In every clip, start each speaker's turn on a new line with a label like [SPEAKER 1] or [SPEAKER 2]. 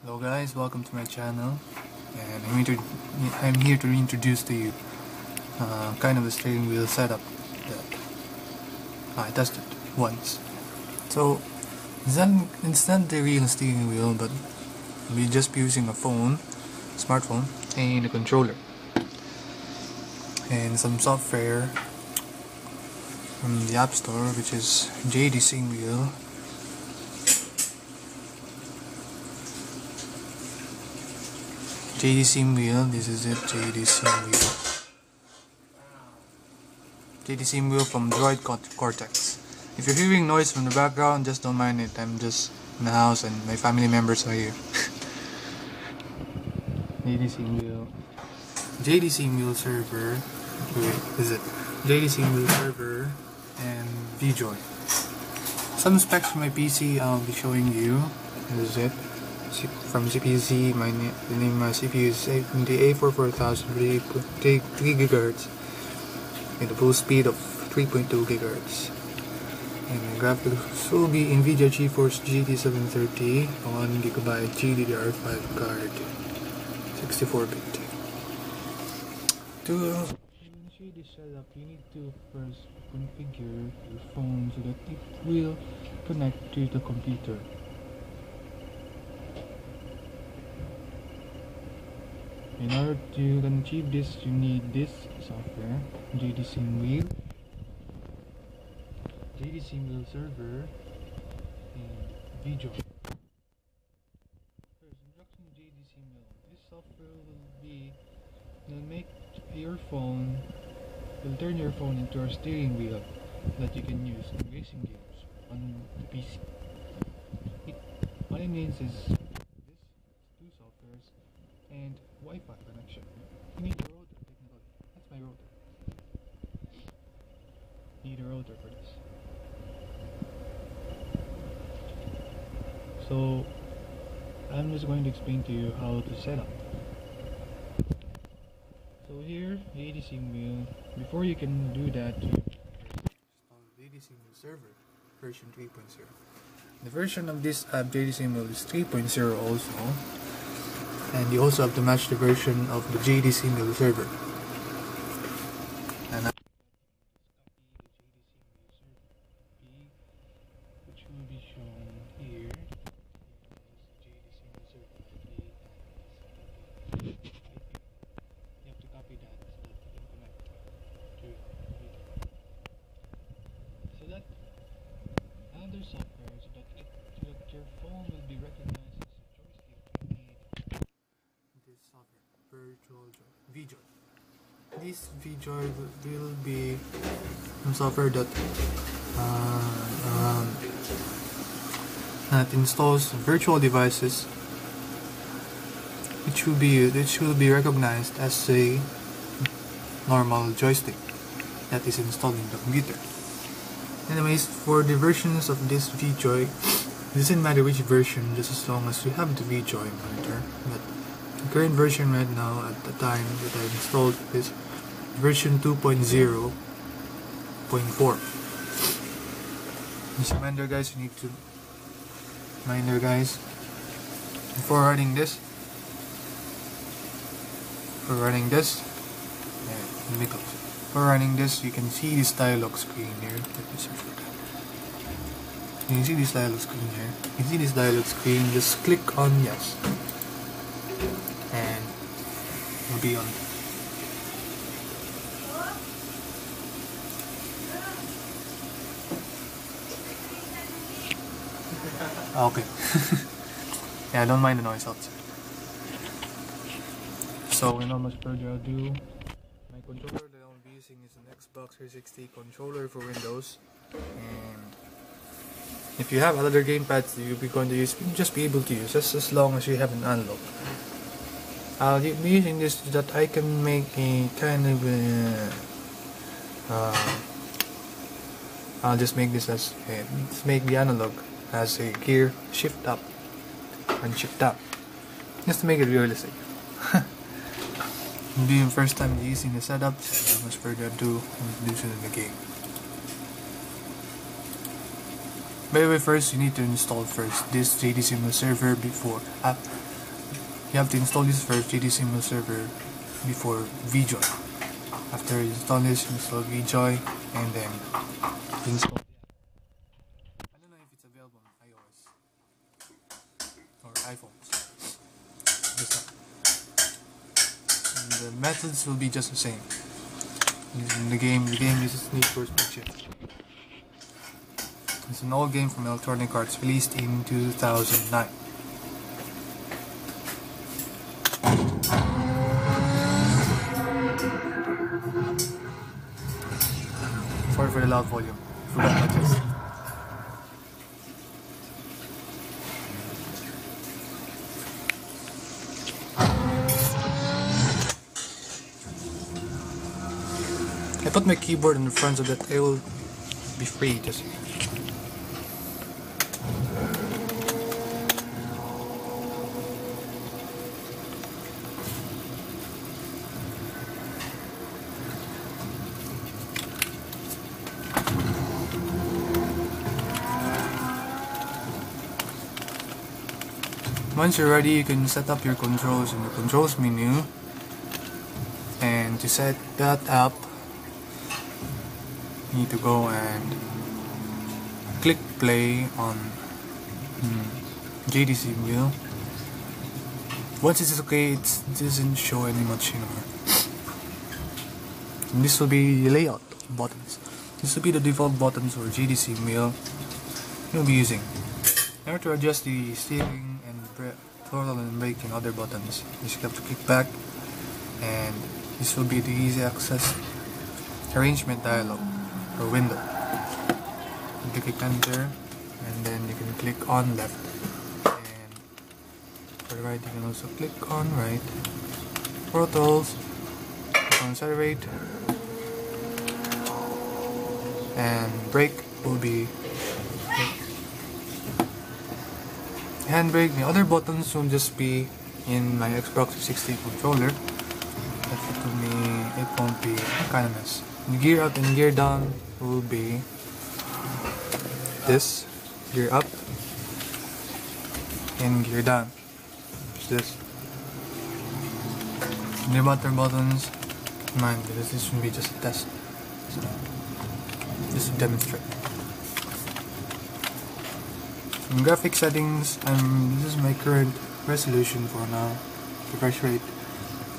[SPEAKER 1] Hello guys, welcome to my channel, and I'm here to introduce to you kind of a steering wheel setup that I tested once. So it's not the real steering wheel, but we're just using a smartphone, and a controller and some software from the App Store, which is JD SimWheel. JD SimWheel, this is it, JD SimWheel. JD SimWheel from Droid Cortex. If you're hearing noise from the background, just don't mind it. I'm just in the house and my family members are here. JD SimWheel Server. Wait, is it? JD SimWheel Server and VJoy. Some specs for my PC I'll be showing you. This is it. From CPC, the name of my CPU is AMD A4 4000 3 GHz with a full speed of 3.2 GHz. And my graphics will be NVIDIA Geforce GT 730 1GB GDDR5 card, 64-bit. To initiate this setup, you need to first configure your phone so that it will connect to the computer. In order to achieve this, you need this software, JD SimWheel Server, and VJoy. First, introduction to JD SimWheel. This software will turn your phone into a steering wheel that you can use in racing games on the PC. What it means is this two softwares and Wi-Fi connection. You need a router, technically. That's my router. Need a router for this. So I'm just going to explain to you how to set up. So here, JD SimWheel. Before you can do that, you install JD SimWheel Server version 3.0. The version of this app, JD SimWheel, is 3.0 also. And you also have to match the version of the JD SimWheel Server. And which will be shown here. You have to copy that so that you can connect to it. So that another software so that your phone will be recognized as a joystick. This software, VJoy. This VJoy will be some software that installs virtual devices, which will be recognized as a normal joystick that is installed in the computer. Anyways, for the versions of this VJoy, it doesn't matter which version, just as long as you have the VJoy monitor. But the current version right now, at the time that I installed, is version 2.0.4. Just reminder guys, you need to before running this, you can see this dialog screen here. Let me search for that. You can see this dialog screen here. You can see this dialog screen. Just click on yes, and you'll be on. Okay. Yeah, don't mind the noise outside. So, without much further ado, my controller that I'll be using is an Xbox 360 controller for Windows, and if you have other gamepads that you'll be going to use, you'll just be able to use as long as you have an analog. I'll be using this so that I can make a kind of I'll just make this as let's make the analog as a gear shift up and shift up, just to make it realistic. It'll be your first time using the setup, so without much further ado, I'll introduce it in the game. By the way, first you need to install this JD SimWheel Server you have to install this first, JD SimWheel Server, before VJoy. After you install this, you install VJoy, and then install. I don't know if it's available on iOS or iPhones. And the methods will be just the same. In the game uses Need for Speed. It's an old game from Electronic Arts, released in 2009. Sorry for the loud volume. Forgot about this. I put my keyboard in the front so that I will be free just. Once you're ready, you can set up your controls in the controls menu, and to set that up, you need to go and click play on JD SimWheel. Once it's okay, it doesn't show any much anymore. And this will be the layout buttons. This will be the default buttons for JD SimWheel you'll be using. In order to adjust the steering and throttle and brake and other buttons, you just have to click back, and this will be the easy access arrangement dialog or window. You click enter, and then you can click on left, and for the right you can also click on right. Throttles, click on accelerate, and brake will be handbrake. The other buttons will just be in my Xbox 360 controller. But to me, it won't be kind of mess. The gear up and gear down will be this, gear up and gear down. This. The button buttons, mind, because this will be just a test. So, just to demonstrate. In graphic settings, this is my current resolution for now. The refresh rate,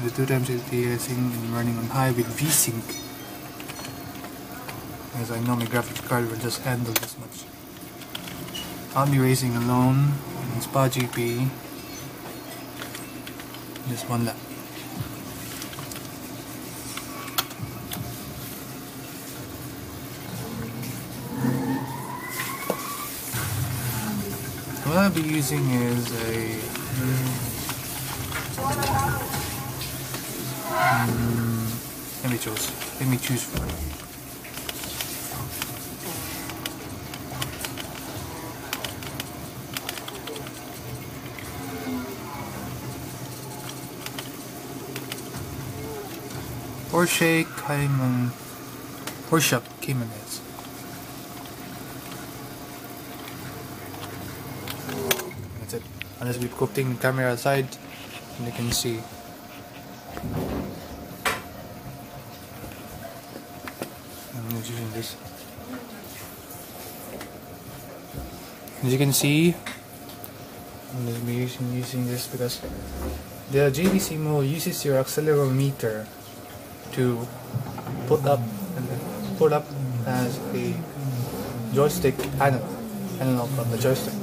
[SPEAKER 1] the 2x ATSing, and running on high with VSync, as I know my graphics card will just handle this much. I'll be racing alone in Spa GP. Just one lap. What I'll be using is a let me choose for it. Porsche Cayman S. That's it. I'll just be putting the camera aside and you can see. I'm using this. As you can see, I'm going to be using this because the JD SimWheel uses your accelerometer to put up as a joystick analog from the joystick.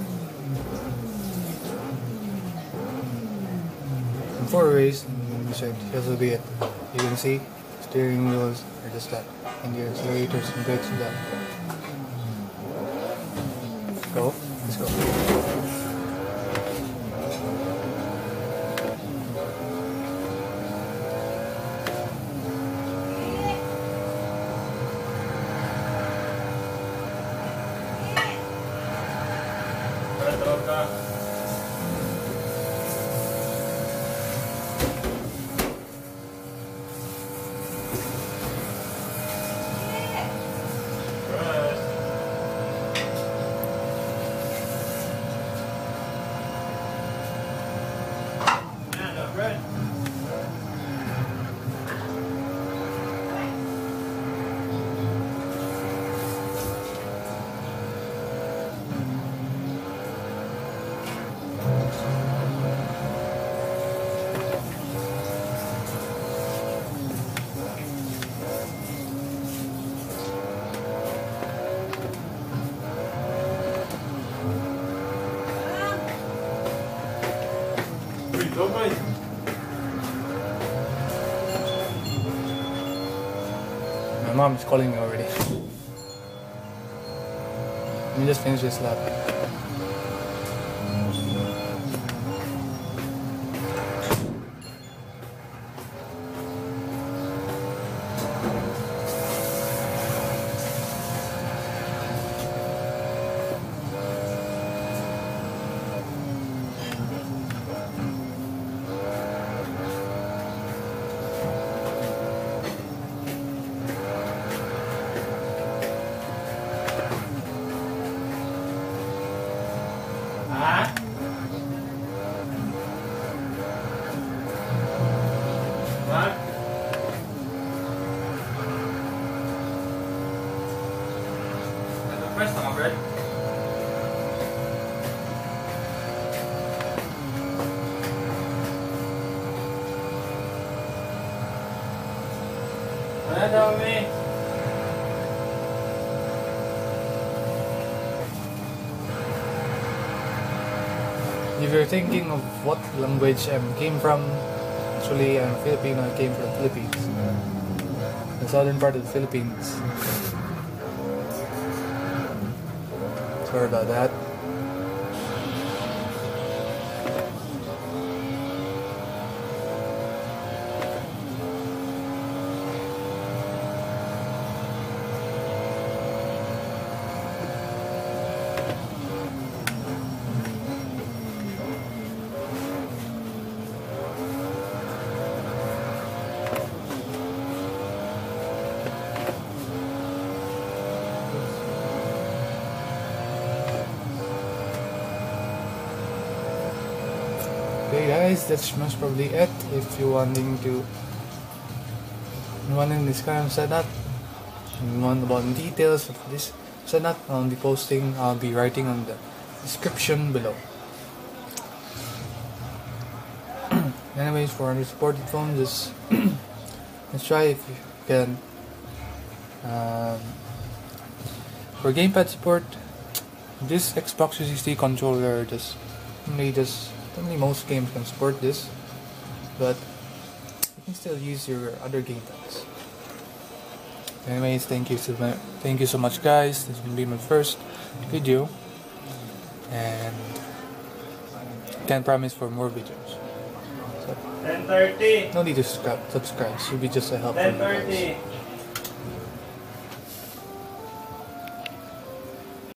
[SPEAKER 1] And for a race, this will be it. You can see steering wheels are just that, and the accelerators and brakes are that. Go, let's go.
[SPEAKER 2] Go boys.
[SPEAKER 1] My mom is calling me already. Let me just finish this lap.
[SPEAKER 2] Press on, Brad. Ano daw me?
[SPEAKER 1] If you're thinking of what language I came from, actually I'm Filipino. I came from the Philippines, the southern part of the Philippines. Sorry about that. Okay guys, that's most probably it. If you're wanting this kind of setup, and you want about details of this setup, I'll be writing on the description below. Anyways, for unsupported phone, just let's try if you can. For gamepad support, this Xbox 360 controller only most games can support this, but you can still use your other gamepads. Anyways, thank you so much guys. This will be my first video, and can promise for more videos. So,
[SPEAKER 2] 10:30.
[SPEAKER 1] no need to subscribe. It should be just a help.
[SPEAKER 2] 10:30.